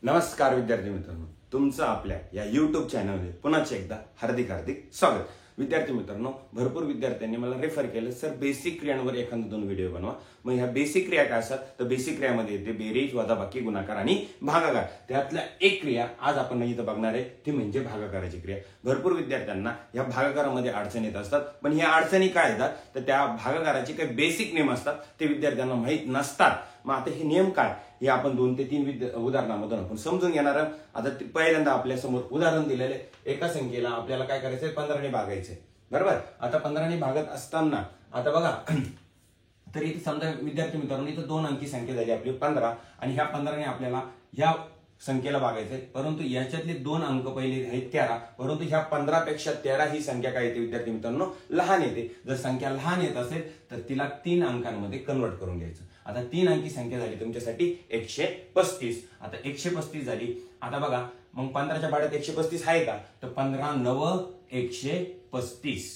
नमस्कार विद्यार्थी मित्रांनो, तुमचं आपल्या या YouTube चॅनलमध्ये पुन्हा एकदा हार्दिक स्वागत। विद्यार्थी मित्रांनो, भरपूर विद्यार्थ्यांनी मला रेफर केलं, सर बेसिक क्रियांवर एखादा दोन व्हिडिओ बनवा। मग ह्या बेसिक क्रिया काय असतात तर बेसिक क्रियामध्ये येते बेरीज, वजाबाकी, गुणाकार आणि भागाकार। त्यातल्या एक क्रिया आज आपण इथं बघणार आहे, ती म्हणजे भागाकाराची क्रिया। भरपूर विद्यार्थ्यांना या भागाकारामध्ये अडचणी येत असतात, पण ह्या अडचणी काय येतात तर त्या भागाकाराचे काही बेसिक नियम असतात ते विद्यार्थ्यांना माहीत नसतात। मग आता हे नियम काय हे आपण 2 ते 3 उदाहरणामधून आपण समजून घेणार आहोत। आता पहिल्यांदा आपल्या समोर उदाहरण दिलेले, एका संख्येला आपल्याला काय करायचंय 15 ने भागायचंय, बरोबर। आता 15 ने भागत असताना आता बघा तर इथे समजा विद्यार्थी मित्रांनो, इथे 2 अंकी संख्या झाली आपली 15 आणि ह्या 15 ने आपल्याला ह्या संख्येला भागायचंय, परंतु याच्यातले 2 अंक पहिले आहेत 13, परंतु ह्या 15 पेक्षा 13 ही संख्या काय येते विद्यार्थी मित्रांनो, लहान येते। जर संख्या लहान येत असेल तर तिला 3 अंकांमध्ये कन्वर्ट करून घ्यायचं। आता 3 अंकी संख्या झाली तुमच्यासाठी 135। आता 135 झाली, आता बघा मग 15च्या भाड्यात 135 आहे का तर 15 9 135।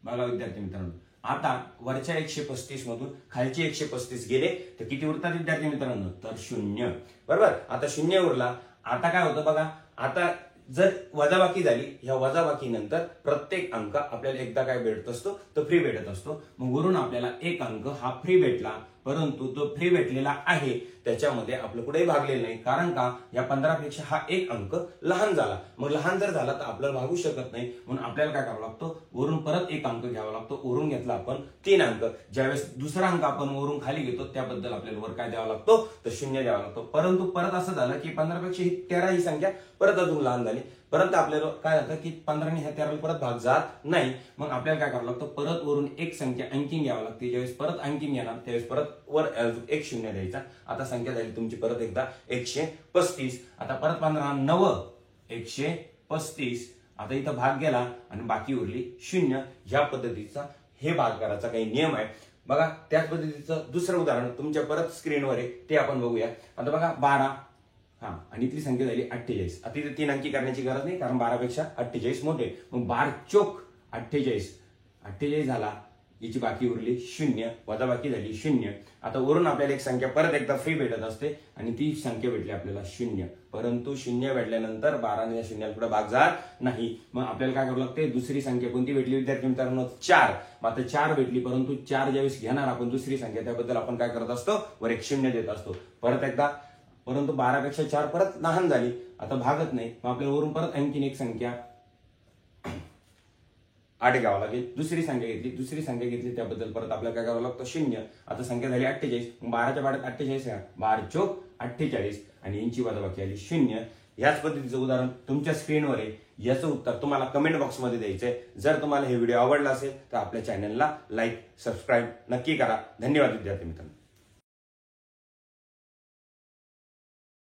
बघा विद्यार्थी मित्रांनो, आता वरच्या 135 मधून खालचे 135 गेले तर किती उरतात विद्यार्थी मित्रांनो, तर 0, बरोबर। आता 0 उरला, आता काय होतं बघा, आता जर वजाबाकी झाली, ह्या वजाबाकी नंतर प्रत्येक अंक आपल्याला एकदा काय भेटत असतो तर फ्री भेटत असतो। मग वरून आपल्याला एक अंक हा फ्री भेटला, परंतु तो फ्री भेटलेला आहे त्याच्यामध्ये आपलं कुठेही भागलेलं नाही, कारण का या 15 पेक्षा हा एक अंक लहान झाला। मग लहान जर झाला तर आपल्याला भागू शकत नाही, म्हणून आपल्याला काय करावं लागतं, वरून परत एक अंक घ्यावा लागतो। वरून घेतला आपण 3 अंक, ज्यावेळेस दुसरा अंक आपण वरून खाली घेतो त्याबद्दल आपल्याला वर काय द्यावा लागतो तर 0 द्यावा लागतो। परंतु परत असं झालं की 15 पेक्षा ही 13 ही संख्या परत अजून लहान झाली, परत आपल्याला काय होतं की 15 ने ह्या 13 ला परत भाग जात नाही। मग आपल्याला काय करावं लागतं, परत वरून एक संख्या अंकी घ्यावी लागते। ज्यावेळेस परत अंकी घेणार त्यावेळेस परत वर एक 0 द्यायचा। आता संख्या झाली तुमची परत एकदा 135। आता परत 15 9 135। आता इथं भाग गेला आणि बाकी उरली 0। ह्या पद्धतीचा हे भागाकाराचा काही नियम आहे बघा। त्याच पद्धतीचं दुसरं उदाहरण तुमच्या परत स्क्रीनवर आहे, ते आपण बघूया। आता बघा 12 आणि इथली संख्या झाली 48। आता इथे 3 अंकी करण्याची गरज नाही, कारण 12 पेक्षा 48 मोठे। मग 12 चोक 48 झाला, याची बाकी उरली 0, वजाबाकी झाली 0। आता वरून आपल्याला एक संख्या परत एकदा फ्री भेटत असते आणि ती संख्या भेटली आपल्याला 0, परंतु 0 भेटल्यानंतर 12 ने 0 पुढे भाग जात नाही। मग आपल्याला काय करावं लागते, दुसरी संख्या कोणती भेटली विद्यार्थी मित्रांनो, 4। मग आता 4 भेटली, परंतु 4 ज्यावेळेस घेणार आपण दुसरी संख्या त्याबद्दल आपण काय करत असतो, वर एक 0 देत असतो परत एकदा, परंतु 12 पेक्षा 4 परत लहान झाली, आता भागत नाही। मग आपल्याला वरून परत आणखीन एक संख्या 8 घ्यावं लागेल। दुसरी संख्या घेतली त्याबद्दल परत आपल्याला काय करावं लागतं 0। आता संख्या झाली 48, 12च्या भाड्यात 48 आहे, 12 चोक 48 आणि यांची वजाबाकी आली 0। याच पद्धतीचं उदाहरण तुमच्या स्क्रीनवर आहे, याचं उत्तर तुम्हाला कमेंट बॉक्समध्ये द्यायचंय। जर तुम्हाला हे व्हिडिओ आवडला असेल तर आपल्या चॅनलला लाईक सबस्क्राईब नक्की करा। धन्यवाद विद्यार्थी मित्रांनो।